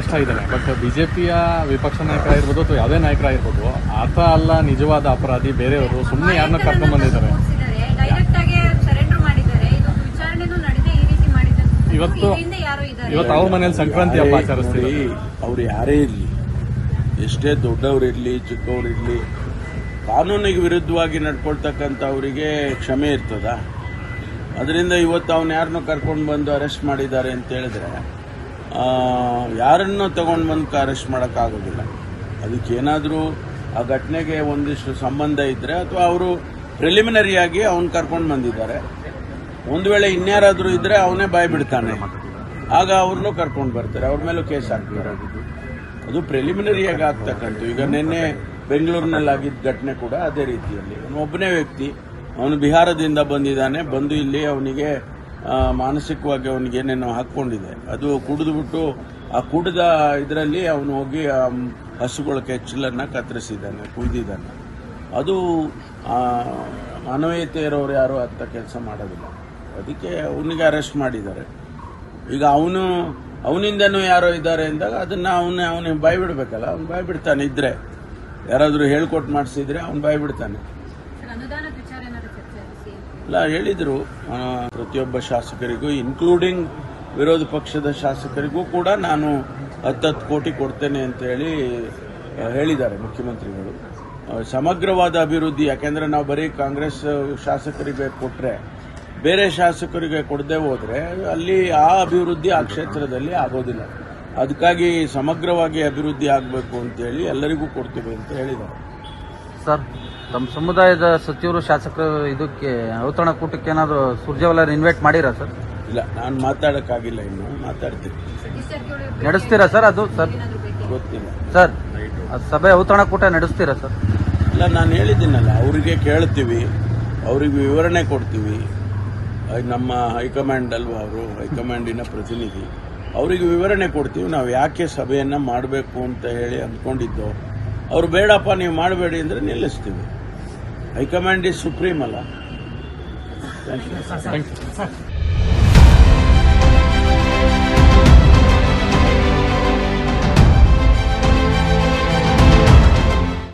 ಸಂಕಷ್ಟ ಇದ್ದಾರೆ. ಬಟ್ ಬಿಜೆಪಿಯ ವಿಪಕ್ಷ ನಾಯಕರಾಗಿರ್ಬೋದು ಅಥವಾ ಯಾವುದೇ ನಾಯಕರಾಗಿರ್ಬೋದು, ಆತ ಅಲ್ಲ ನಿಜವಾದ ಅಪರಾಧಿ, ಬೇರೆಯವರು ಸುಮ್ಮನೆ ಯಾರನ್ನ ಕರ್ಕೊಂಡ್ ಬಂದಿದ್ದಾರೆ. ಇವತ್ತು ಅವ್ರ ಮನೇಲಿ ಸಂಕ್ರಾಂತಿ ಹಬ್ಬ ಆಚರಿಸ್ತೀವಿ. ಅವ್ರು ಯಾರೇ ಇರಲಿ, ಎಷ್ಟೇ ದೊಡ್ಡವರಿರಲಿ ಚಿಕ್ಕವರಿರಲಿ, ಕಾನೂನಿಗೆ ವಿರುದ್ಧವಾಗಿ ನಡ್ಕೊಳ್ತಕ್ಕಂಥ ಅವರಿಗೆ ಕ್ಷಮೆ ಇರ್ತದ. ಅದರಿಂದ ಇವತ್ತು ಅವನು ಯಾರನ್ನೂ ಕರ್ಕೊಂಡು ಬಂದು ಅರೆಸ್ಟ್ ಮಾಡಿದ್ದಾರೆ ಅಂತ ಹೇಳಿದ್ರೆ ಯಾರನ್ನೂ ತಗೊಂಡು ಬಂದು ಅರೆಸ್ಟ್ ಮಾಡೋಕ್ಕಾಗೋದಿಲ್ಲ. ಅದಕ್ಕೇನಾದರೂ ಆ ಘಟನೆಗೆ ಒಂದಿಷ್ಟು ಸಂಬಂಧ ಇದ್ದರೆ ಅಥವಾ ಅವರು ಪ್ರಿಲಿಮಿನರಿಯಾಗಿ ಅವನು ಕರ್ಕೊಂಡು ಬಂದಿದ್ದಾರೆ, ಒಂದು ವೇಳೆ ಇನ್ಯಾರಾದರೂ ಇದ್ರೆ ಅವನೇ ಬಾಯ್ ಬಿಡ್ತಾನೆ, ಆಗ ಅವ್ರನ್ನೂ ಕರ್ಕೊಂಡು ಬರ್ತಾರೆ, ಅವ್ರ ಮೇಲೂ ಕೇಸ್ ಹಾಕ್ತಾರೆ. ಅದು ಪ್ರಿಲಿಮಿನರಿಯಾಗಿ ಆಗ್ತಕ್ಕಂಥ. ಈಗ ನಿನ್ನೆ ಬೆಂಗಳೂರಿನಲ್ಲಿ ಆಗಿದ್ದ ಘಟನೆ ಕೂಡ ಅದೇ ರೀತಿಯಲ್ಲಿ ಒಬ್ಬನೇ ವ್ಯಕ್ತಿ, ಅವನು ಬಿಹಾರದಿಂದ ಬಂದಿದ್ದಾನೆ, ಬಂದು ಇಲ್ಲಿ ಅವನಿಗೆ ಮಾನಸಿಕವಾಗಿ ಅವನಿಗೆ ಏನೇನೋ ಹಾಕ್ಕೊಂಡಿದೆ. ಅದು ಕುಡಿದುಬಿಟ್ಟು ಆ ಕುಡಿದ ಇದರಲ್ಲಿ ಅವನು ಹೋಗಿ ಹಸುಗಳ ಕೆಚ್ಚಲನ್ನು ಕತ್ತರಿಸಿದ್ದಾನೆ, ಕುಯ್ದಿದ್ದಾನೆ. ಅದು ಮಾನವೀಯತೆ ಇರೋರು ಯಾರು ಅಂತ ಕೆಲಸ ಮಾಡೋದಿಲ್ಲ. ಅದಕ್ಕೆ ಅವನಿಗೆ ಅರೆಸ್ಟ್ ಮಾಡಿದ್ದಾರೆ. ಈಗ ಅವನಿಂದನೂ ಯಾರೋ ಇದ್ದಾರೆ ಅಂದಾಗ ಅದನ್ನ ಅವನಿಗೆ ಬಾಯ್ ಬಿಡ್ಬೇಕಲ್ಲ, ಅವ್ನು ಬಾಯ್ ಬಿಡ್ತಾನೆ. ಇದ್ರೆ ಯಾರಾದರೂ ಹೇಳ್ಕೊಟ್ಟು ಮಾಡಿಸಿದ್ರೆ ಅವ್ನು ಬಾಯ್ ಬಿಡ್ತಾನೆ. ಇಲ್ಲ, ಹೇಳಿದ್ರು ಪ್ರತಿಯೊಬ್ಬ ಶಾಸಕರಿಗೂ, ಇನ್ಕ್ಲೂಡಿಂಗ್ ವಿರೋಧ ಪಕ್ಷದ ಶಾಸಕರಿಗೂ ಕೂಡ ನಾನು 10 ಕೋಟಿ ಕೊಡ್ತೇನೆ ಅಂತ ಹೇಳಿದ್ದಾರೆ ಮುಖ್ಯಮಂತ್ರಿಗಳು. ಸಮಗ್ರವಾದ ಅಭಿವೃದ್ಧಿ, ಯಾಕೆಂದ್ರೆ ನಾವು ಬರೀ ಕಾಂಗ್ರೆಸ್ ಶಾಸಕರಿಗೆ ಕೊಟ್ರೆ ಬೇರೆ ಶಾಸಕರಿಗೆ ಕೊಡದೆ ಹೋದ್ರೆ ಅಲ್ಲಿ ಆ ಅಭಿವೃದ್ಧಿ ಆ ಕ್ಷೇತ್ರದಲ್ಲಿ ಆಗೋದಿಲ್ಲ. ಅದಕ್ಕಾಗಿ ಸಮಗ್ರವಾಗಿ ಅಭಿವೃದ್ಧಿ ಆಗಬೇಕು ಅಂತೇಳಿ ಎಲ್ಲರಿಗೂ ಕೊಡ್ತೀವಿ ಅಂತ ಹೇಳಿದ್ದಾರೆ. ಸರ್, ತಮ್ಮ ಸಮುದಾಯದ ಸಚಿವರು ಶಾಸಕರು ಇದಕ್ಕೆ ಔತಣಕೂಟಕ್ಕೆ ಏನಾದರೂ ಸುರ್ಜೇವಾಲ ಇನ್ವೈಟ್ ಮಾಡಿರಾ ಸರ್? ಇಲ್ಲ, ನಾನು ಮಾತಾಡೋಕ್ಕಾಗಿಲ್ಲ, ಇನ್ನು ಮಾತಾಡ್ತೀನಿ. ನಡೆಸ್ತೀರಾ ಸರ್? ಅದು ಸರ್ ಗೊತ್ತಿಲ್ಲ ಸರ್, ಸಭೆ ಔತಣಕೂಟ ನಡೆಸ್ತೀರಾ ಸರ್? ಇಲ್ಲ, ನಾನು ಹೇಳಿದ್ದೀನಲ್ಲ, ಅವರಿಗೆ ಕೇಳ್ತೀವಿ, ಅವರಿಗೆ ವಿವರಣೆ ಕೊಡ್ತೀವಿ. ನಮ್ಮ ಹೈಕಮಾಂಡ್ ಅಲ್ವಾ, ಅವರು ಹೈಕಮಾಂಡಿನ ಪ್ರತಿನಿಧಿ, ಅವರಿಗೆ ವಿವರಣೆ ಕೊಡ್ತೀವಿ. ನಾವು ಯಾಕೆ ಸಭೆಯನ್ನು ಮಾಡಬೇಕು ಅಂತ ಹೇಳಿ ಅಂದ್ಕೊಂಡಿದ್ದೋ, ಅವ್ರು ಬೇಡಪ್ಪ ನೀವು ಮಾಡಬೇಡಿ ಅಂದರೆ ನಿಲ್ಲಿಸ್ತೀವಿ. ಹೈಕಮಾಂಡ್ ಈಸ್ ಸುಪ್ರೀಂ ಅಲ್ಲ. Thank you.